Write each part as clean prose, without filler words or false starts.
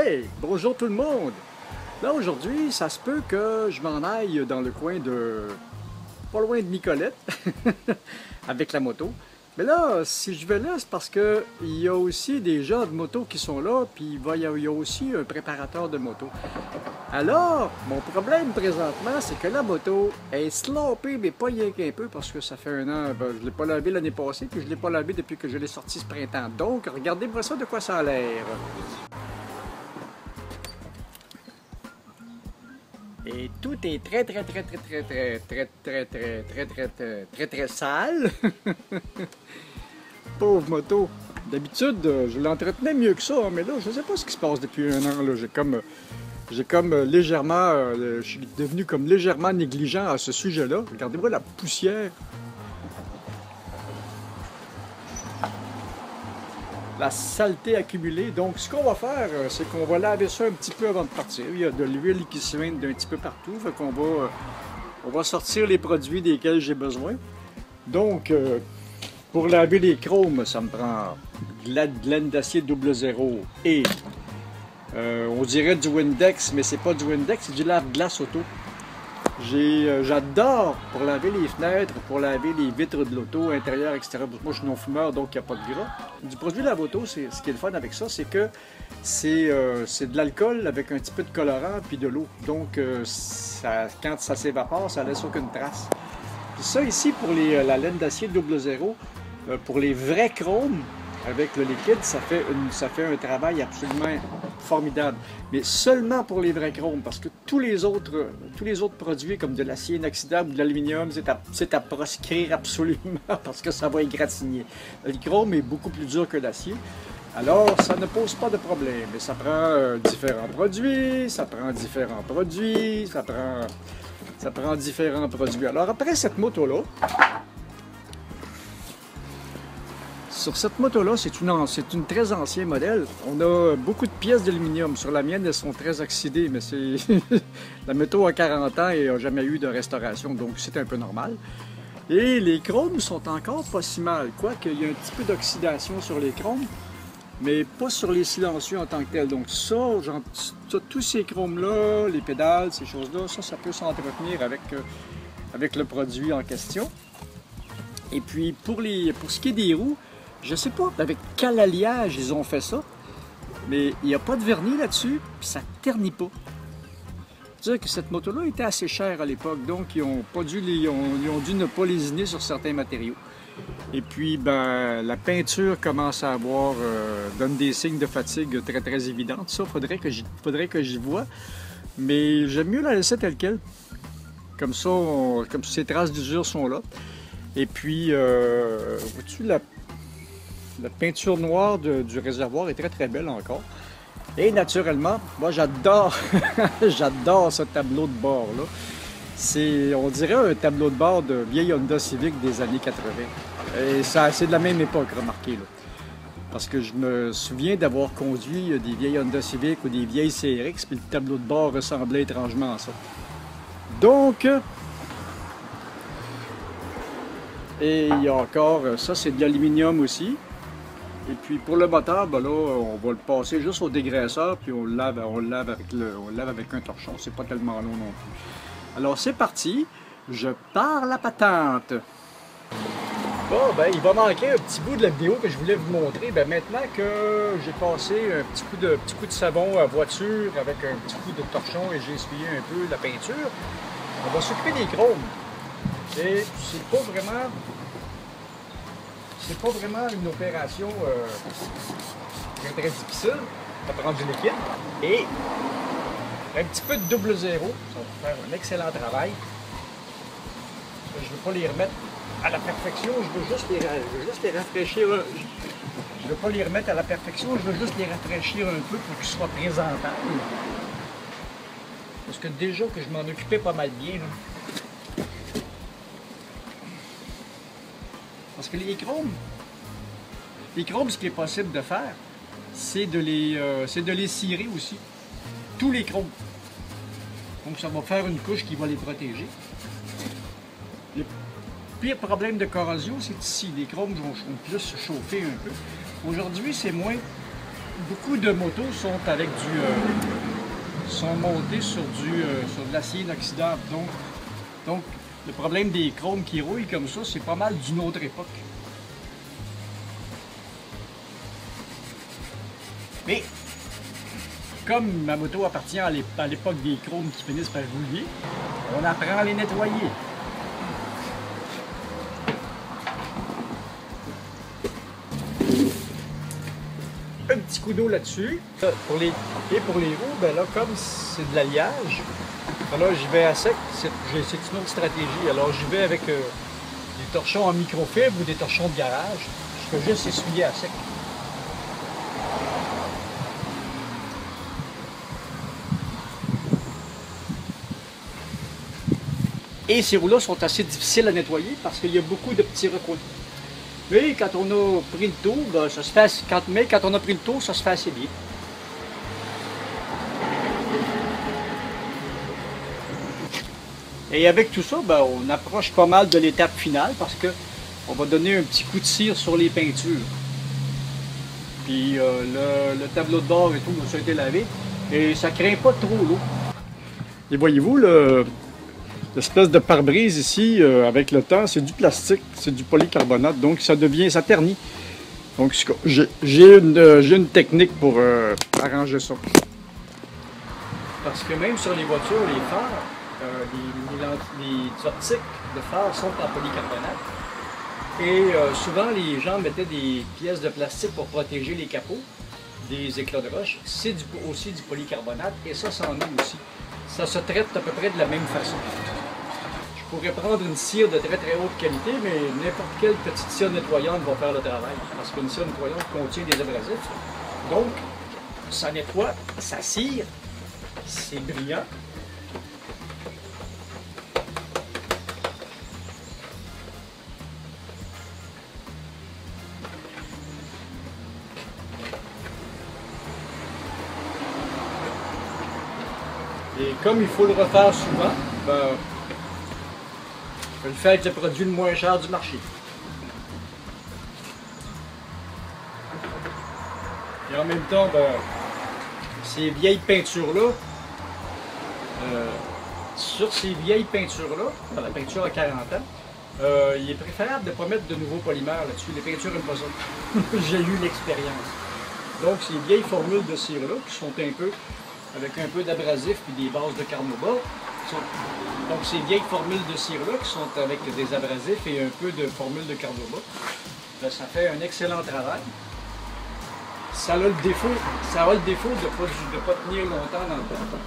Hey, bonjour tout le monde! Là aujourd'hui, ça se peut que je m'en aille dans le coin de... pas loin de Nicolette, avec la moto. Mais là, si je vais là, c'est parce que il y a aussi des gens de moto qui sont là, puis il y a aussi un préparateur de moto. Alors, mon problème présentement, c'est que la moto est sloppée, mais pas rien qu'un peu, parce que ça fait un an, je ne l'ai pas lavé l'année passée, puis je ne l'ai pas lavé depuis que je l'ai sorti ce printemps. Donc, regardez-moi ça de quoi ça a l'air. Et tout est très sale. Pauvre moto. D'habitude, je l'entretenais mieux que ça, mais là, je ne sais pas ce qui se passe depuis un an. J'ai comme légèrement, je suis devenu comme légèrement négligent à ce sujet-là. Regardez-moi la poussière. La saleté accumulée. Donc, ce qu'on va faire, c'est qu'on va laver ça un petit peu avant de partir. Il y a de l'huile qui se d'un petit peu partout. Fait qu'on va, on va sortir les produits desquels j'ai besoin. Donc, pour laver les chromes, ça me prend de la laine d'acier 00 et on dirait du Windex, mais c'est pas du Windex, c'est du lave-glace auto. J'adore pour laver les fenêtres, pour laver les vitres de l'auto, intérieur, extérieur. Moi, je suis non-fumeur, donc il n'y a pas de gras. Du produit lave-auto, ce qui est le fun avec ça, c'est que c'est de l'alcool avec un petit peu de colorant puis de l'eau. Donc, quand ça s'évapore, ça laisse aucune trace. Puis ça, ici, pour la laine d'acier 00, pour les vrais chromes, avec le liquide, ça fait un travail absolument formidable. Mais seulement pour les vrais chromes, parce que tous les autres produits, comme de l'acier inoxydable ou de l'aluminium, c'est à proscrire absolument, parce que ça va égratigner. Le chrome est beaucoup plus dur que l'acier. Alors, ça ne pose pas de problème. Mais ça prend différents produits, ça prend différents produits. Alors, après cette moto-là, sur cette moto-là, c'est une très ancien modèle. On a beaucoup de pièces d'aluminium. Sur la mienne, elles sont très oxydées, mais la moto a 40 ans et n'a jamais eu de restauration, donc c'est un peu normal. Et les chromes sont encore pas si mal, quoique il y a un petit peu d'oxydation sur les chromes, mais pas sur les silencieux en tant que tel. Donc ça, tous ces chromes-là, les pédales, ces choses-là, ça peut s'entretenir avec le produit en question. Et puis pour ce qui est des roues, je ne sais pas avec quel alliage ils ont fait ça, mais il n'y a pas de vernis là-dessus, puis ça ne ternit pas. C'est-à-dire que cette moto-là était assez chère à l'époque, donc ils ont dû ne pas lésiner sur certains matériaux. Et puis, ben, la peinture commence à donne des signes de fatigue très évidentes. Ça, faudrait que j'y vois, mais j'aime mieux la laisser telle quelle. Comme ça, comme ces traces d'usure sont là. Et puis, vois-tu, la peinture noire du réservoir est très belle encore. Et naturellement, moi j'adore j'adore ce tableau de bord-là. On dirait un tableau de bord de vieille Honda Civic des années 80. Et c'est de la même époque, remarquez. Là. Parce que je me souviens d'avoir conduit des vieilles Honda Civic ou des vieilles CRX, puis le tableau de bord ressemblait étrangement à ça. Donc, et il y a encore, ça c'est de l'aluminium aussi. Et puis pour le moteur, ben là, on va le passer juste au dégraisseur, puis on le lave avec un torchon. C'est pas tellement long non plus. Alors c'est parti, je pars la patente. Bon, ben il va manquer un petit bout de la vidéo que je voulais vous montrer. Ben maintenant que j'ai passé un petit coup de savon à voiture avec un petit coup de torchon et j'ai essuyé un peu la peinture, on va s'occuper des chromes. Et c'est pas vraiment une opération très difficile. Ça prend du liquide et un petit peu de 00. Ça va faire un excellent travail. Je ne veux pas les remettre à la perfection, je veux juste les rafraîchir. Je ne veux pas les remettre à la perfection, je veux juste les rafraîchir un peu pour qu'ils soient présentables. Parce que déjà que je m'en occupais pas mal bien. Là. Parce que les chromes, ce qui est possible de faire, c'est de les cirer aussi. Tous les chromes. Donc ça va faire une couche qui va les protéger. Le pire problème de corrosion, c'est ici. Les chromes vont plus se chauffer un peu. Aujourd'hui, c'est moins beaucoup de motos sont avec sont montées sur sur de l'acier inoxydable. Donc, le problème des chromes qui rouillent comme ça, c'est pas mal d'une autre époque. Mais, comme ma moto appartient à l'époque des chromes qui finissent par rouiller, on apprend à les nettoyer. Un petit coup d'eau là-dessus. Pour les roues, ben là, comme c'est de l'alliage, là j'y vais à sec. C'est une autre stratégie. Alors j'y vais avec des torchons en microfibre ou des torchons de garage. Je peux juste essuyer à sec. Et ces roues-là sont assez difficiles à nettoyer parce qu'il y a beaucoup de petits recoins. Mais quand on a pris le tour, ben, ça se fait quand on a pris le tour, ça se fait assez bien. Et avec tout ça, ben, on approche pas mal de l'étape finale parce qu'on va donner un petit coup de cire sur les peintures. Puis le tableau de bord et tout, ça a été lavé. Et ça craint pas trop l'eau. Et voyez-vous, l'espèce de pare-brise ici, avec le temps, c'est du plastique, c'est du polycarbonate, donc ça ternit. Donc j'ai une technique pour arranger ça. Parce que même sur les voitures, les phares, les optiques de phares sont en polycarbonate. Et souvent, les gens mettaient des pièces de plastique pour protéger les capots des éclats de roche. C'est aussi du polycarbonate, et ça c'en est aussi. Ça se traite à peu près de la même façon. Je pourrais prendre une cire de très très haute qualité, mais n'importe quelle petite cire nettoyante va faire le travail, parce qu'une cire nettoyante contient des abrasifs. Donc, ça nettoie, ça cire, c'est brillant. Et comme il faut le refaire souvent, ben, je le fais avec le produit le moins cher du marché. Et en même temps, ben, ces vieilles peintures-là, sur ces vieilles peintures-là, la peinture à 40 ans, il est préférable de ne pas mettre de nouveaux polymères là-dessus. Les peintures n'aiment pas ça. J'ai eu l'expérience. Donc ces vieilles formules de cire-là, qui sont avec un peu d'abrasif et des bases de carnauba, donc ces vieilles formules de cire-là qui sont avec des abrasifs et un peu de formules de carnauba, ben, ça fait un excellent travail. Ça a le défaut de ne pas tenir longtemps dans le temps.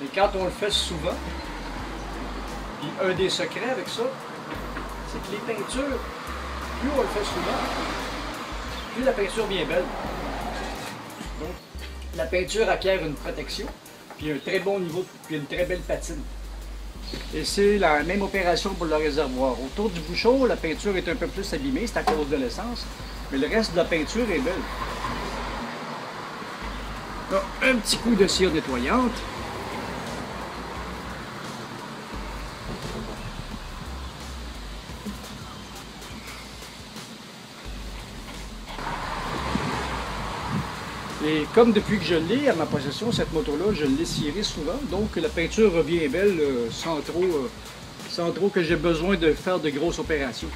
Et quand on le fait souvent, puis un des secrets avec ça, c'est que les peintures, plus on le fait souvent, plus la peinture devient belle. Donc, la peinture acquiert une protection, puis un très bon niveau, puis une très belle patine. Et c'est la même opération pour le réservoir. Autour du bouchon, la peinture est un peu plus abîmée, c'est à cause de l'essence, mais le reste de la peinture est belle. Donc, un petit coup de cire nettoyante. Et comme depuis que je l'ai à ma possession, cette moto-là, je l'ai cirée souvent, donc la peinture revient belle sans trop que j'ai besoin de faire de grosses opérations.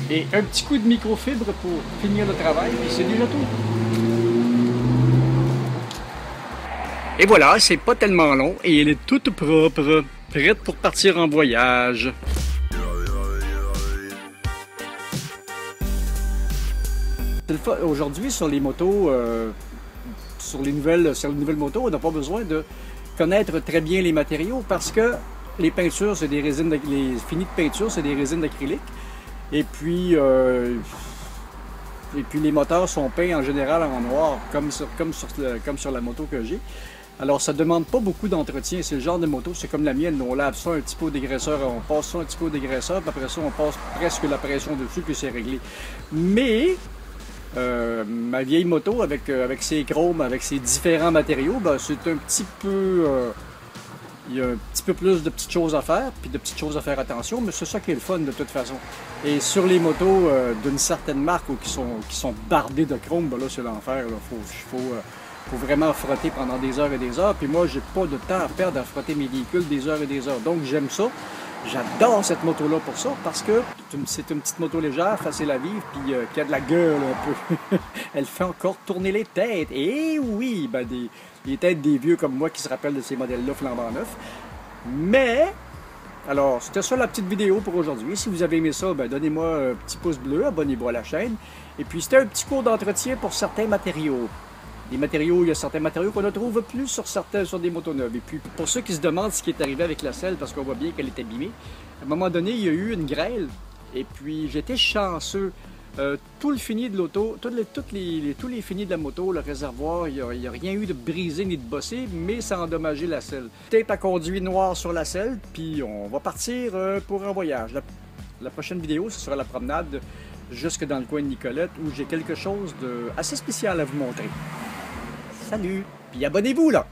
Et un petit coup de microfibre pour finir le travail, et c'est déjà tout. Et voilà, c'est pas tellement long et elle est toute propre, prête pour partir en voyage. Aujourd'hui, sur les motos, sur les nouvelles motos, on n'a pas besoin de connaître très bien les matériaux parce que les peintures, c'est des résines, les finis de peinture, c'est des résines d'acrylique. Et puis les moteurs sont peints en général en noir, comme sur la moto que j'ai. Alors ça ne demande pas beaucoup d'entretien, c'est le genre de moto, c'est comme la mienne, on lave ça un petit peu au dégraisseur, on passe ça un petit peu au dégraisseur, puis après ça on passe presque la pression dessus, puis c'est réglé. Mais ma vieille moto avec ses chromes, avec ses différents matériaux, ben, c'est un petit peu il y a un petit peu plus de petites choses à faire, puis de petites choses à faire attention, mais c'est ça qui est le fun de toute façon. Et sur les motos d'une certaine marque ou qui sont bardées de chrome, ben là c'est l'enfer. Faut vraiment frotter pendant des heures et des heures. Puis moi, j'ai pas de temps à perdre à frotter mes véhicules des heures et des heures. Donc j'aime ça. J'adore cette moto-là pour ça, parce que c'est une petite moto légère, facile à vivre, puis qui a de la gueule un peu. Elle fait encore tourner les têtes. Et oui, ben les têtes des vieux comme moi qui se rappellent de ces modèles-là flambant neufs. Mais, alors, c'était ça la petite vidéo pour aujourd'hui. Si vous avez aimé ça, ben donnez-moi un petit pouce bleu, abonnez-vous à la chaîne. Et puis, c'était un petit cours d'entretien pour certains matériaux. Les matériaux, il y a certains matériaux qu'on ne trouve plus sur des motos neuves. Et puis, pour ceux qui se demandent ce qui est arrivé avec la selle, parce qu'on voit bien qu'elle est abîmée, à un moment donné, il y a eu une grêle. Et puis, j'étais chanceux. Tout le fini de l'auto, tous les finis de la moto, le réservoir, il n'y a rien eu de brisé ni de bossé, mais ça a endommagé la selle. Tape à conduit noir sur la selle, puis on va partir pour un voyage. La prochaine vidéo, ce sera la promenade jusque dans le coin de Nicolette, où j'ai quelque chose de assez spécial à vous montrer. Salut! Puis abonnez-vous là!